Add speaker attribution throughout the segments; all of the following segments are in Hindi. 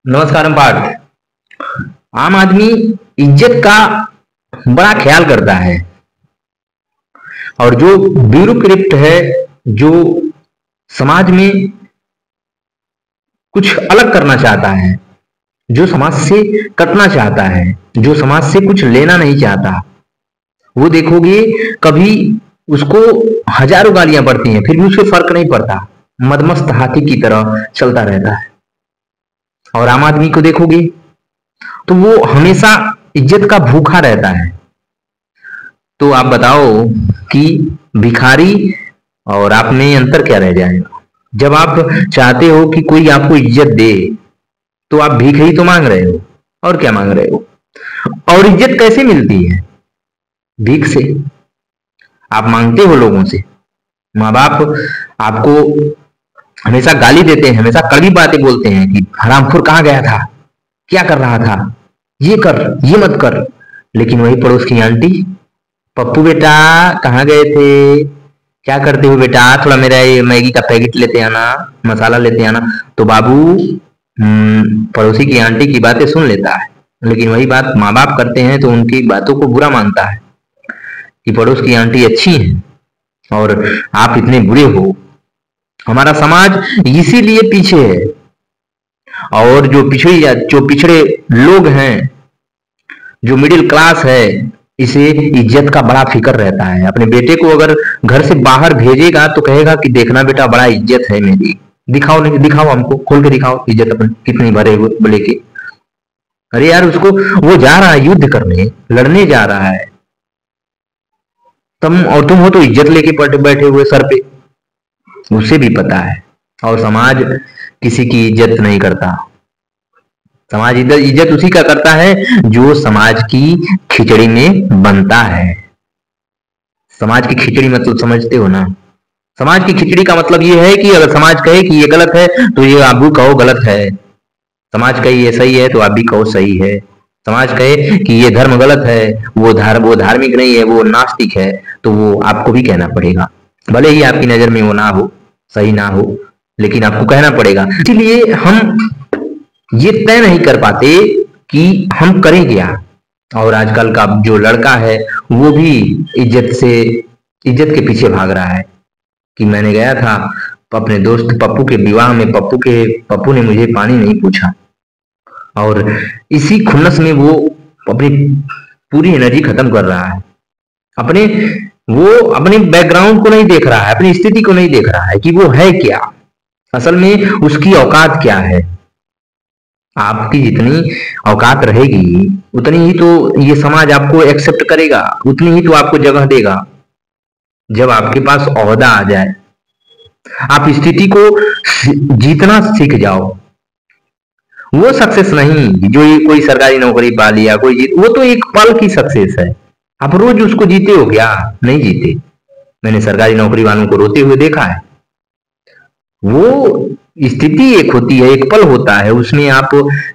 Speaker 1: नमस्कार पार्थ। आम आदमी इज्जत का बड़ा ख्याल करता है और जो ब्यूरोक्रेट है, जो समाज में कुछ अलग करना चाहता है, जो समाज से कटना चाहता है, जो समाज से कुछ लेना नहीं चाहता, वो देखोगे कभी उसको हजारों गालियां पड़ती हैं फिर भी उसको फर्क नहीं पड़ता, मदमस्त हाथी की तरह चलता रहता है। और आम आदमी को देखोगे तो वो हमेशा इज्जत का भूखा रहता है। तो आप बताओ कि भिखारी और आप में अंतर क्या रह जाएगा? जब आप चाहते हो कि कोई आपको इज्जत दे तो आप भीख ही तो मांग रहे हो, और क्या मांग रहे हो? और इज्जत कैसे मिलती है? भीख से। आप मांगते हो लोगों से। माँ बाप आपको हमेशा गाली देते हैं, हमेशा कड़वी बातें बोलते हैं कि हरामखोर कहाँ गया था, क्या कर रहा था, ये कर, ये मत कर। लेकिन वही पड़ोस की आंटी, पप्पू बेटा कहाँ गए थे, क्या करते हो बेटा, थोड़ा मेरा ये मैगी का पैकेट लेते आना, मसाला लेते आना। तो बाबू पड़ोसी की आंटी की बातें सुन लेता है, लेकिन वही बात माँ बाप करते हैं तो उनकी बातों को बुरा मानता है कि पड़ोस की आंटी अच्छी है और आप इतने बुरे हो। हमारा समाज इसीलिए पीछे है। और जो पिछड़े लोग हैं, जो मिडिल क्लास है, इसे इज्जत का बड़ा फिक्र रहता है। अपने बेटे को अगर घर से बाहर भेजेगा तो कहेगा कि देखना बेटा बड़ा इज्जत है मेरी, दिखाओ, नहीं दिखाओ, हमको खोल के दिखाओ इज्जत अपनी कितनी भरे बोले के। अरे यार, उसको वो जा रहा है युद्ध करने, लड़ने जा रहा है, तुम हो तो इज्जत लेके बैठे हुए सर पे। उसे भी पता है। और समाज किसी की इज्जत नहीं करता। समाज इज्जत उसी का करता है जो समाज की खिचड़ी में बनता है। समाज की खिचड़ी मतलब समझते हो ना? समाज की खिचड़ी का मतलब ये है कि अगर समाज कहे कि ये गलत है तो ये आप भी कहो गलत है। समाज कहे ये सही है तो आप भी कहो सही है। समाज कहे कि ये धर्म गलत है, वो धार्मिक नहीं है, वो नास्तिक है, तो वो आपको भी कहना पड़ेगा। भले ही आपकी नजर में वो ना हो, सही ना हो, लेकिन आपको कहना पड़ेगा। इसीलिए हम ये तय नहीं कर पाते कि हम करें क्या। और आजकल का जो लड़का है वो भी इज्जत के पीछे भाग रहा है कि मैंने गया था अपने दोस्त पप्पू के विवाह में, पप्पू ने मुझे पानी नहीं पूछा। और इसी खुन्नस में वो अपनी पूरी एनर्जी खत्म कर रहा है। वो अपने बैकग्राउंड को नहीं देख रहा है, अपनी स्थिति को नहीं देख रहा है कि वो है क्या, असल में उसकी औकात क्या है। आपकी जितनी औकात रहेगी उतनी ही तो ये समाज आपको एक्सेप्ट करेगा, उतनी ही तो आपको जगह देगा। जब आपके पास ओहदा आ जाए, आप स्थिति को जीतना सीख जाओ। वो सक्सेस नहीं जो ये कोई सरकारी नौकरी पा लिया, वो तो एक पल की सक्सेस है। आप रोज उसको जीते हो क्या? नहीं जीते। मैंने सरकारी नौकरी वालों को रोते हुए देखा है। वो स्थिति एक होती है, एक पल होता है, उसमें आप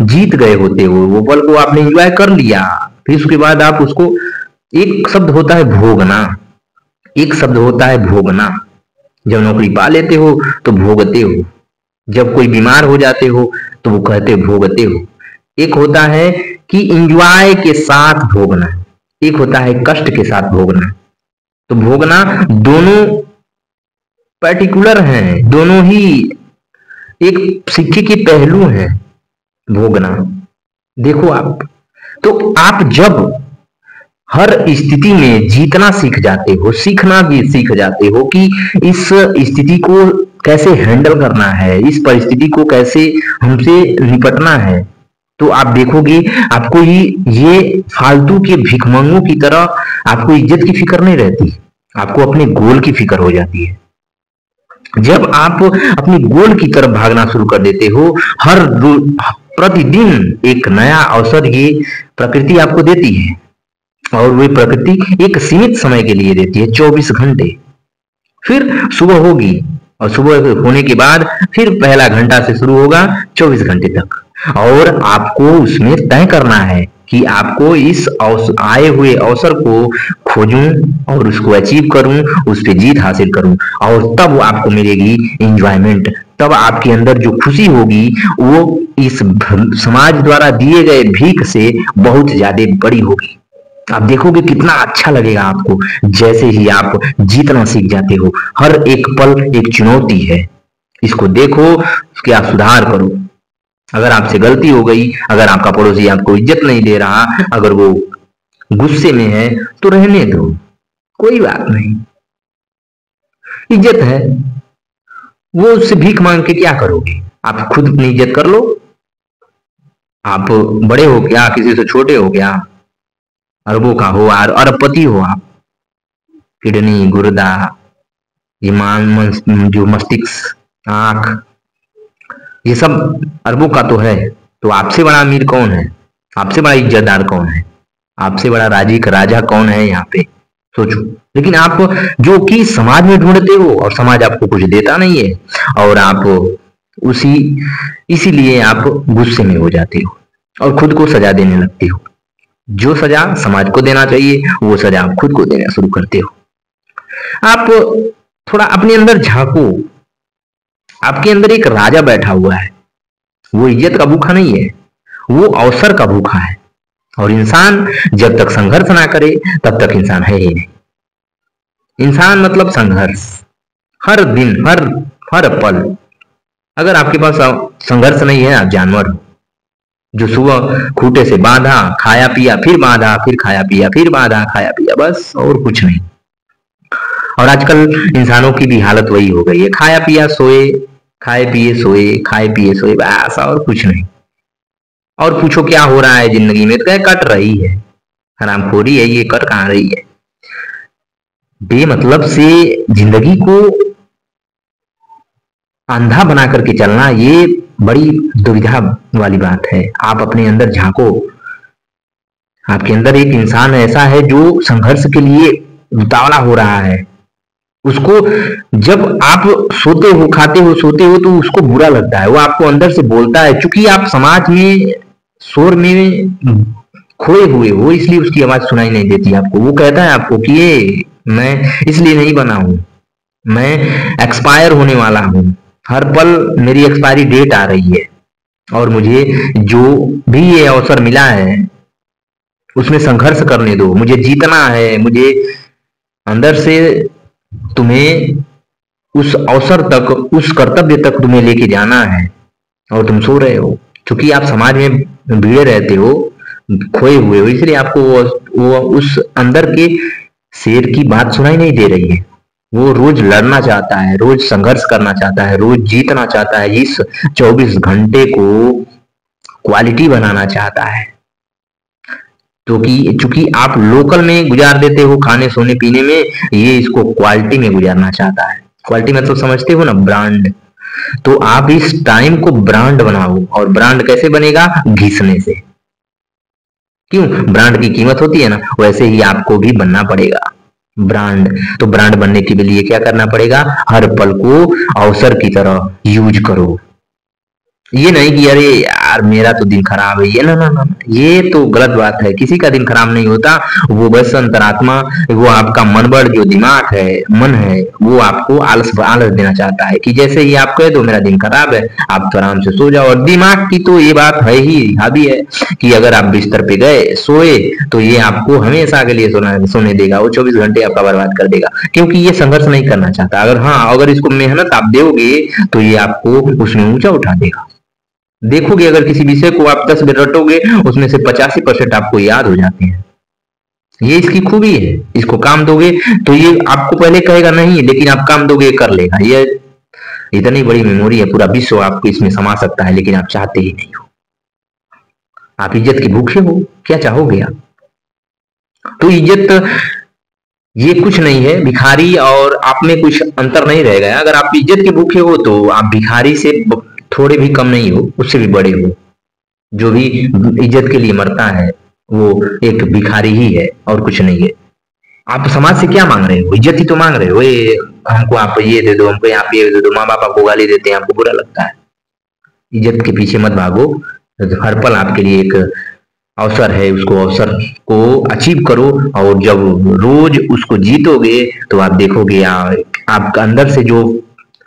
Speaker 1: जीत गए होते हो, वो पल को आपने एंजॉय कर लिया। फिर उसके बाद आप उसको, एक शब्द होता है भोगना, एक शब्द होता है भोगना। जब नौकरी पा लेते हो तो भोगते हो, जब कोई बीमार हो जाते हो तो वो कहते भोगते हो। एक होता है कि एंजॉय के साथ भोगना, एक होता है कष्ट के साथ भोगना। तो भोगना दोनों पर्टिकुलर हैं, दोनों ही एक सिक्के के पहलू हैं। भोगना देखो आप, तो आप जब हर स्थिति में जीतना सीख जाते हो, सीखना भी सीख जाते हो कि इस स्थिति को कैसे हैंडल करना है, इस परिस्थिति को कैसे हमसे निपटना है, तो आप देखोगे आपको ही ये फालतू के भिखमंगों की तरह आपको इज्जत की फिक्र नहीं रहती, आपको अपने गोल की फिक्र हो जाती है। जब आप अपनी गोल की तरफ भागना शुरू कर देते हो, प्रतिदिन एक नया अवसर ये प्रकृति आपको देती है। और वो प्रकृति एक सीमित समय के लिए देती है, 24 घंटे। फिर सुबह होगी और सुबह होने के बाद फिर पहला घंटा से शुरू होगा 24 घंटे तक। और आपको उसमें तय करना है कि आपको इस आए हुए अवसर को खोजूं और उसको अचीव करूं, उस पर जीत हासिल करूं, और तब आपको मिलेगी एंजॉयमेंट, तब आपके अंदर जो खुशी होगी वो इस समाज द्वारा दिए गए भीख से बहुत ज्यादा बड़ी होगी। आप देखोगे कितना अच्छा लगेगा आपको जैसे ही आप जीतना सीख जाते हो। हर एक पल एक चुनौती है, इसको देखो, क्या सुधार करो। अगर आपसे गलती हो गई, अगर आपका पड़ोसी आपको इज्जत नहीं दे रहा, अगर वो गुस्से में है, तो रहने दो, कोई बात नहीं, इज्जत है। वो उससे भीख मांग के क्या करोगे? आप खुद अपनी इज्जत कर लो। आप बड़े हो क्या, किसी से छोटे हो क्या? अरबों का हो, अरबपति हो आप, किडनी, गुर्दा, ये जो मस्तिष्क, आंख, ये सब अरबों का तो है। तो आपसे बड़ा अमीर कौन है? आपसे बड़ा इज्जतदार कौन है? आपसे बड़ा राजी का राजा कौन है यहाँ पे? सोचो। लेकिन आप जो कि समाज में ढूंढते हो और समाज आपको कुछ देता नहीं है, और आप उसी इसीलिए आप गुस्से में हो जाते हो और खुद को सजा देने लगते हो। जो सजा समाज को देना चाहिए वो सजा आप खुद को देना शुरू करते हो। आप थोड़ा अपने अंदर झांको। आपके अंदर एक राजा बैठा हुआ है, वो इज्जत का भूखा नहीं है, वो अवसर का भूखा है। और इंसान जब तक संघर्ष ना करे तब तक इंसान है ही नहीं। इंसान मतलब संघर्ष, हर दिन, हर पल। अगर आपके पास संघर्ष नहीं है, आप जानवर हो जो सुबह खूटे से बांधा, खाया पिया, फिर बांधा, फिर खाया पिया, फिर बांधा, खाया पिया, बस और कुछ नहीं। और आजकल इंसानों की भी हालत वही हो गई है, खाया पिया सोए, खाए पिए सोए, खाए पिए सोए, बस और कुछ नहीं। और पूछो क्या हो रहा है जिंदगी में, तो क्या कट रही है, हरामखोरी है, ये कर कहां रही है। बेमतलब से जिंदगी को अंधा बना करके चलना, ये बड़ी दुविधा वाली बात है। आप अपने अंदर झांको। आपके अंदर एक इंसान ऐसा है जो संघर्ष के लिए उतावला हो रहा है। उसको जब आप सोते हो, खाते हो, सोते हो, तो उसको बुरा लगता है, वो आपको अंदर से बोलता है। चूंकि आप समाज में शोर में खोए हुए हो, इसलिए उसकी आवाज सुनाई नहीं देती आपको। वो कहता है आपको कि ये मैं इसलिए नहीं बना हूं, मैं एक्सपायर होने वाला हूं, हर पल मेरी एक्सपायरी डेट आ रही है, और मुझे जो भी ये अवसर मिला है उसमें संघर्ष करने दो, मुझे जीतना है, मुझे अंदर से तुम्हें उस अवसर तक, उस कर्तव्य तक तुम्हें लेके जाना है, और तुम सो रहे हो। क्योंकि आप समाज में भिड़े रहते हो, खोए हुए हो, इसलिए आपको वो उस अंदर के शेर की बात सुनाई नहीं दे रही है। वो रोज लड़ना चाहता है, रोज संघर्ष करना चाहता है, रोज जीतना चाहता है, इस 24 घंटे को क्वालिटी बनाना चाहता है। तो कि चूंकि आप लोकल में गुजार देते हो, खाने सोने पीने में, ये इसको क्वालिटी में गुजारना चाहता है। क्वालिटी मतलब समझते हो ना, ब्रांड। तो आप इस टाइम को ब्रांड बनाओ। और ब्रांड कैसे बनेगा? घिसने से। क्यों? ब्रांड की कीमत होती है ना, वैसे ही आपको भी बनना पड़ेगा ब्रांड। तो ब्रांड बनने के लिए क्या करना पड़ेगा? हर पल को अवसर की तरह यूज करो। ये नहीं कि अरे यार मेरा तो दिन खराब है, ये ना ना ना, ये तो गलत बात है। किसी का दिन खराब नहीं होता, वो बस अंतरात्मा, वो आपका मनबड़ जो दिमाग है, मन है, वो आपको आलस देना चाहता है कि जैसे ही आप कह दो मेरा दिन खराब है, आप तो आराम से सो जाओ। और दिमाग की तो ये बात है ही, हावी है कि अगर आप बिस्तर पे गए, सोए, तो ये आपको हमेशा के लिए सोने देगा, वो 24 घंटे आपका बर्बाद कर देगा, क्योंकि ये संघर्ष नहीं करना चाहता। अगर हाँ, अगर इसको मेहनत आप दोगे तो ये आपको उसमें ऊंचा उठा देगा। देखोगे अगर किसी विषय को आप 10 मिनट रटोगे, उसमें से 85% आपको याद हो जाते हैं। ये इसकी खूबी है। इसको काम दोगे तो ये आपको पहले कहेगा नहीं, लेकिन आप काम दोगे कर लेगा। ये इतनी बड़ी मेमोरी है, पूरा विश्व आपको इसमें समा सकता है, लेकिन आप चाहते ही नहीं हो। आप इज्जत के भूखे हो, क्या चाहोगे आप? तो इज्जत ये कुछ नहीं है, भिखारी और आप में कुछ अंतर नहीं रह गया। अगर आप इज्जत के भूखे हो तो आप भिखारी से थोड़े भी कम नहीं हो, उससे भी बड़े हो। जो भी इज्जत के लिए मरता है वो एक भिखारी ही है और कुछ नहीं है। आप समाज से क्या मांग रहे हो? इज्जत ही तो मांग रहे हो। ये हमको आप ये दे दो, हमको आप ये दे दो। माँ बाप आपको गाली देते हैं, आपको बुरा लगता है। इज्जत के पीछे मत भागो। हर पल आपके लिए एक अवसर है, उसको अवसर को अचीव करो। और जब रोज उसको जीतोगे तो आप देखोगे आपका अंदर से जो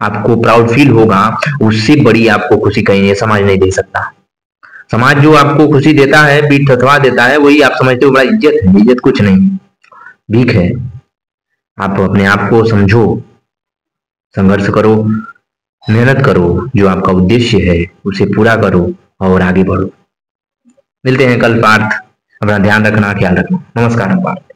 Speaker 1: आपको प्राउड फील होगा, उससे बड़ी आपको खुशी कहीं ये समाज नहीं दे सकता। समाज जो आपको खुशी देता है, पीठ थथवा देता है, वही आप समझते हो बड़ा इज्जत है। इज्जत कुछ नहीं, भीख है। आप अपने आप को समझो, संघर्ष करो, मेहनत करो, जो आपका उद्देश्य है उसे पूरा करो और आगे बढ़ो। मिलते हैं कल पार्थ। अपना ध्यान रखना, ख्याल रखना। नमस्कार पार्थ।